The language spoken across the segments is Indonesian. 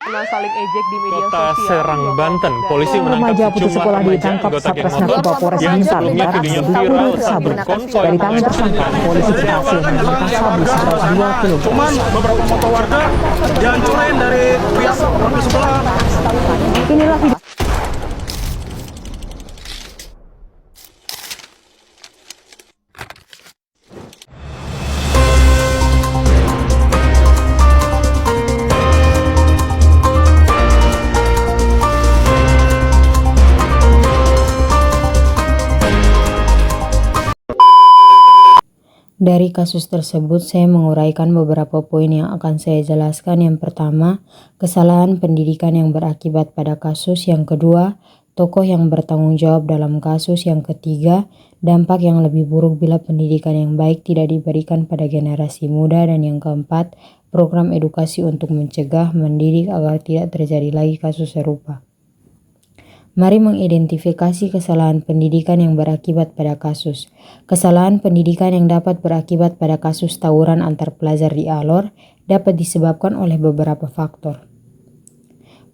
saling ejek di media Kota sosial. Serang, Banten, polisi menangkap Remaja putus sejumlah sekolah remaja ditangkap anggota geng Satres motor Narkoba Polres yang Blitar sebelumnya Barat videonya diburu viral saat sabu. berkonvoy Dari tangan menuju tersangka, polisi berhasil mengamankan sabu seberat 2 kg. Cuman beberapa motor warga dihancurin dari pihak warga sebelah. Inilah video. Dari kasus tersebut, saya menguraikan beberapa poin yang akan saya jelaskan. Yang pertama, kesalahan pendidikan yang berakibat pada kasus. Yang kedua, tokoh yang bertanggung jawab dalam kasus. Yang ketiga, dampak yang lebih buruk bila pendidikan yang baik tidak diberikan pada generasi muda. Dan yang keempat, program edukasi untuk mencegah, mendidik agar tidak terjadi lagi kasus serupa. Mari mengidentifikasi kesalahan pendidikan yang berakibat pada kasus. Kesalahan pendidikan yang dapat berakibat pada kasus tawuran antar pelajar di Alor dapat disebabkan oleh beberapa faktor.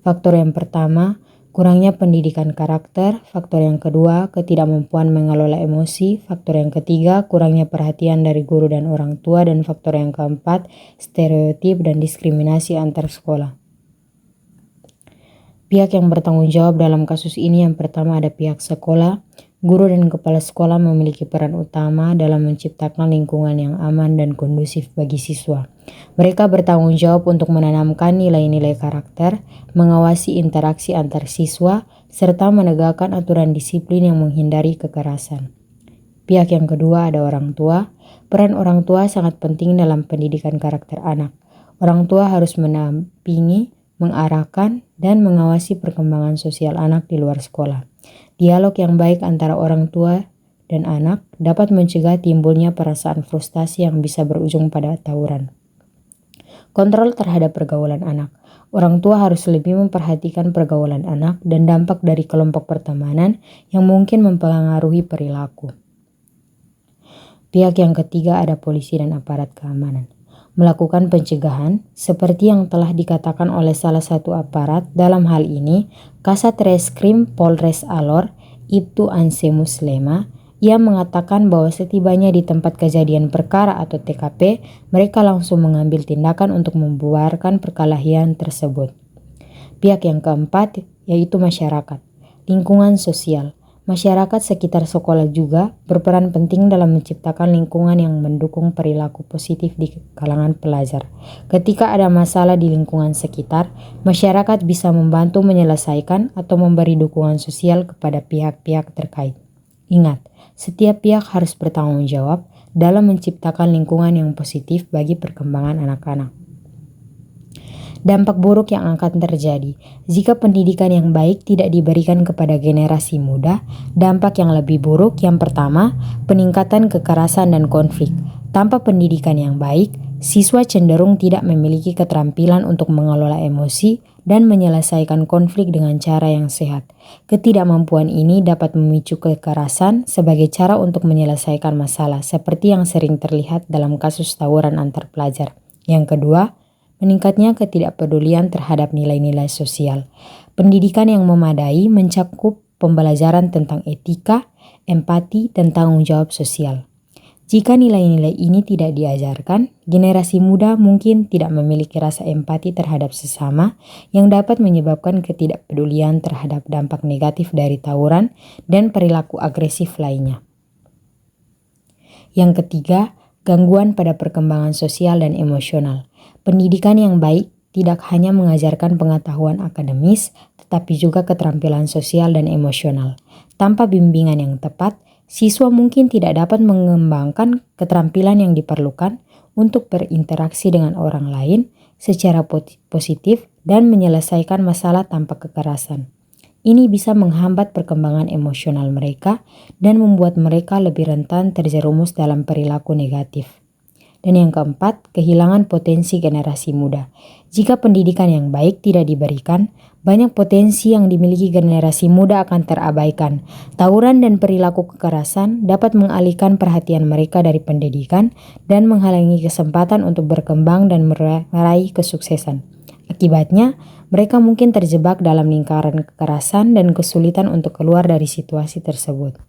Faktor yang pertama, kurangnya pendidikan karakter. Faktor yang kedua, ketidakmampuan mengelola emosi. Faktor yang ketiga, kurangnya perhatian dari guru dan orang tua. Dan faktor yang keempat, stereotip dan diskriminasi antar sekolah. Pihak yang bertanggung jawab dalam kasus ini yang pertama ada pihak sekolah. Guru dan kepala sekolah memiliki peran utama dalam menciptakan lingkungan yang aman dan kondusif bagi siswa. Mereka bertanggung jawab untuk menanamkan nilai-nilai karakter, mengawasi interaksi antar siswa, serta menegakkan aturan disiplin yang menghindari kekerasan. Pihak yang kedua ada orang tua. Peran orang tua sangat penting dalam pendidikan karakter anak. Orang tua harus mendampingi, mengarahkan, dan mengawasi perkembangan sosial anak di luar sekolah. Dialog yang baik antara orang tua dan anak dapat mencegah timbulnya perasaan frustasi yang bisa berujung pada tawuran. Kontrol terhadap pergaulan anak. Orang tua harus lebih memperhatikan pergaulan anak dan dampak dari kelompok pertemanan yang mungkin mempengaruhi perilaku. Pihak yang ketiga ada polisi dan aparat keamanan. Melakukan pencegahan seperti yang telah dikatakan oleh salah satu aparat, dalam hal ini Kasat Reskrim Polres Alor, Ibtu Anse Muslema. Ia mengatakan bahwa setibanya di tempat kejadian perkara atau TKP, mereka langsung mengambil tindakan untuk membubarkan perkelahian tersebut. Pihak yang keempat yaitu masyarakat, lingkungan sosial. Masyarakat sekitar sekolah juga berperan penting dalam menciptakan lingkungan yang mendukung perilaku positif di kalangan pelajar. Ketika ada masalah di lingkungan sekitar, masyarakat bisa membantu menyelesaikan atau memberi dukungan sosial kepada pihak-pihak terkait. Ingat, setiap pihak harus bertanggung jawab dalam menciptakan lingkungan yang positif bagi perkembangan anak-anak. Dampak buruk yang akan terjadi jika pendidikan yang baik tidak diberikan kepada generasi muda. Dampak yang lebih buruk yang pertama, peningkatan kekerasan dan konflik. Tanpa pendidikan yang baik, siswa cenderung tidak memiliki keterampilan untuk mengelola emosi dan menyelesaikan konflik dengan cara yang sehat. Ketidakmampuan ini dapat memicu kekerasan sebagai cara untuk menyelesaikan masalah, seperti yang sering terlihat dalam kasus tawuran antar pelajar. Yang kedua, meningkatnya ketidakpedulian terhadap nilai-nilai sosial. Pendidikan yang memadai mencakup pembelajaran tentang etika, empati, dan tanggung jawab sosial. Jika nilai-nilai ini tidak diajarkan, generasi muda mungkin tidak memiliki rasa empati terhadap sesama yang dapat menyebabkan ketidakpedulian terhadap dampak negatif dari tawuran dan perilaku agresif lainnya. Yang ketiga, gangguan pada perkembangan sosial dan emosional. Pendidikan yang baik tidak hanya mengajarkan pengetahuan akademis, tetapi juga keterampilan sosial dan emosional. Tanpa bimbingan yang tepat, siswa mungkin tidak dapat mengembangkan keterampilan yang diperlukan untuk berinteraksi dengan orang lain secara positif dan menyelesaikan masalah tanpa kekerasan. Ini bisa menghambat perkembangan emosional mereka dan membuat mereka lebih rentan terjerumus dalam perilaku negatif. Dan yang keempat, kehilangan potensi generasi muda. Jika pendidikan yang baik tidak diberikan, banyak potensi yang dimiliki generasi muda akan terabaikan. Tawuran dan perilaku kekerasan dapat mengalihkan perhatian mereka dari pendidikan dan menghalangi kesempatan untuk berkembang dan meraih kesuksesan. Akibatnya, mereka mungkin terjebak dalam lingkaran kekerasan dan kesulitan untuk keluar dari situasi tersebut.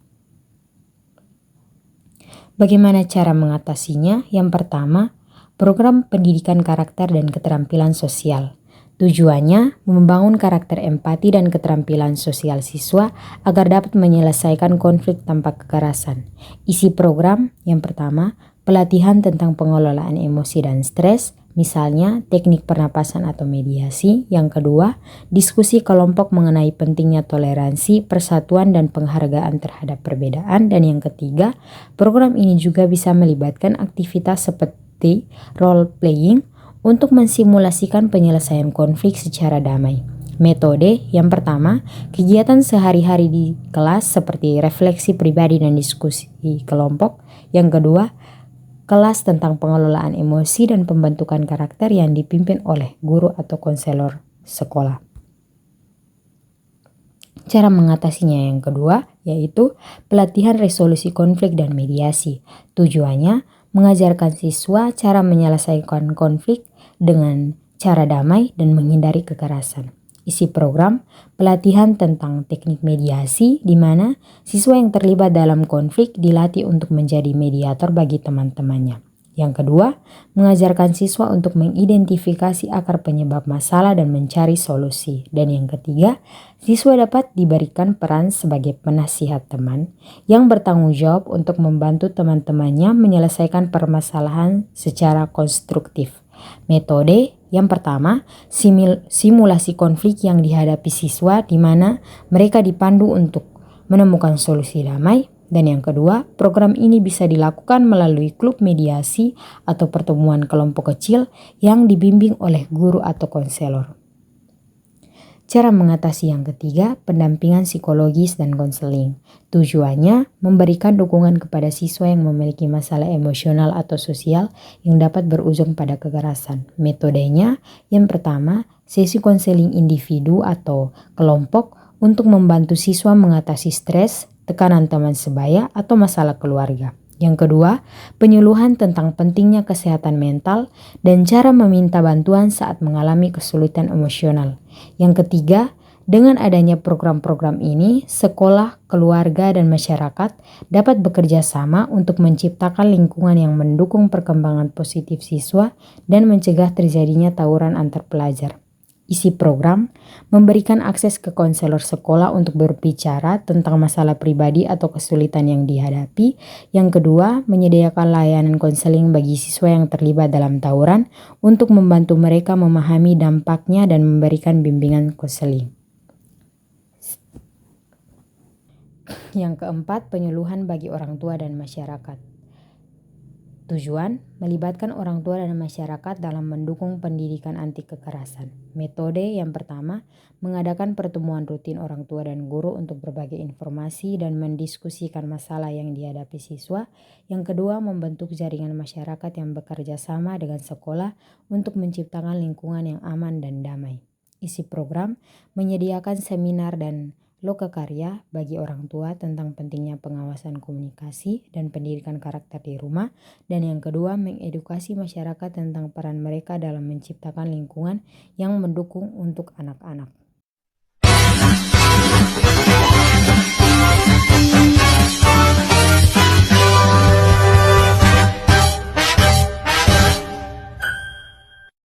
Bagaimana cara mengatasinya? Yang pertama, program pendidikan karakter dan keterampilan sosial. Tujuannya membangun karakter empati dan keterampilan sosial siswa agar dapat menyelesaikan konflik tanpa kekerasan. Isi program yang pertama, pelatihan tentang pengelolaan emosi dan stres, misalnya teknik pernapasan atau mediasi. Yang kedua, diskusi kelompok mengenai pentingnya toleransi, persatuan, dan penghargaan terhadap perbedaan. Dan yang ketiga, program ini juga bisa melibatkan aktivitas seperti role playing untuk mensimulasikan penyelesaian konflik secara damai. Metode yang pertama, kegiatan sehari-hari di kelas seperti refleksi pribadi dan diskusi kelompok. Yang kedua, kelas tentang pengelolaan emosi dan pembentukan karakter yang dipimpin oleh guru atau konselor sekolah. Cara mengatasinya yang kedua yaitu pelatihan resolusi konflik dan mediasi. Tujuannya mengajarkan siswa cara menyelesaikan konflik dengan cara damai dan menghindari kekerasan. Isi program pelatihan tentang teknik mediasi di mana siswa yang terlibat dalam konflik dilatih untuk menjadi mediator bagi teman-temannya. Yang kedua, mengajarkan siswa untuk mengidentifikasi akar penyebab masalah dan mencari solusi. Dan yang ketiga, siswa dapat diberikan peran sebagai penasihat teman yang bertanggung jawab untuk membantu teman-temannya menyelesaikan permasalahan secara konstruktif. Metode yang pertama, simulasi konflik yang dihadapi siswa di mana mereka dipandu untuk menemukan solusi damai. Dan yang kedua, program ini bisa dilakukan melalui klub mediasi atau pertemuan kelompok kecil yang dibimbing oleh guru atau konselor. Cara mengatasi yang ketiga, pendampingan psikologis dan konseling. Tujuannya memberikan dukungan kepada siswa yang memiliki masalah emosional atau sosial yang dapat berujung pada kekerasan. Metodenya yang pertama, sesi konseling individu atau kelompok untuk membantu siswa mengatasi stres, tekanan teman sebaya, atau masalah keluarga. Yang kedua, penyuluhan tentang pentingnya kesehatan mental dan cara meminta bantuan saat mengalami kesulitan emosional. Yang ketiga, dengan adanya program-program ini, sekolah, keluarga, dan masyarakat dapat bekerja sama untuk menciptakan lingkungan yang mendukung perkembangan positif siswa dan mencegah terjadinya tawuran antar pelajar. Isi program memberikan akses ke konselor sekolah untuk berbicara tentang masalah pribadi atau kesulitan yang dihadapi. Yang kedua, menyediakan layanan konseling bagi siswa yang terlibat dalam tawuran untuk membantu mereka memahami dampaknya dan memberikan bimbingan konseling. Yang keempat, penyuluhan bagi orang tua dan masyarakat. Tujuan, melibatkan orang tua dan masyarakat dalam mendukung pendidikan anti kekerasan. Metode yang pertama, mengadakan pertemuan rutin orang tua dan guru untuk berbagi informasi dan mendiskusikan masalah yang dihadapi siswa. Yang kedua, membentuk jaringan masyarakat yang bekerja sama dengan sekolah untuk menciptakan lingkungan yang aman dan damai. Isi program, menyediakan seminar dan lokakarya bagi orang tua tentang pentingnya pengawasan komunikasi dan pendidikan karakter di rumah. Dan yang kedua, mengedukasi masyarakat tentang peran mereka dalam menciptakan lingkungan yang mendukung untuk anak-anak.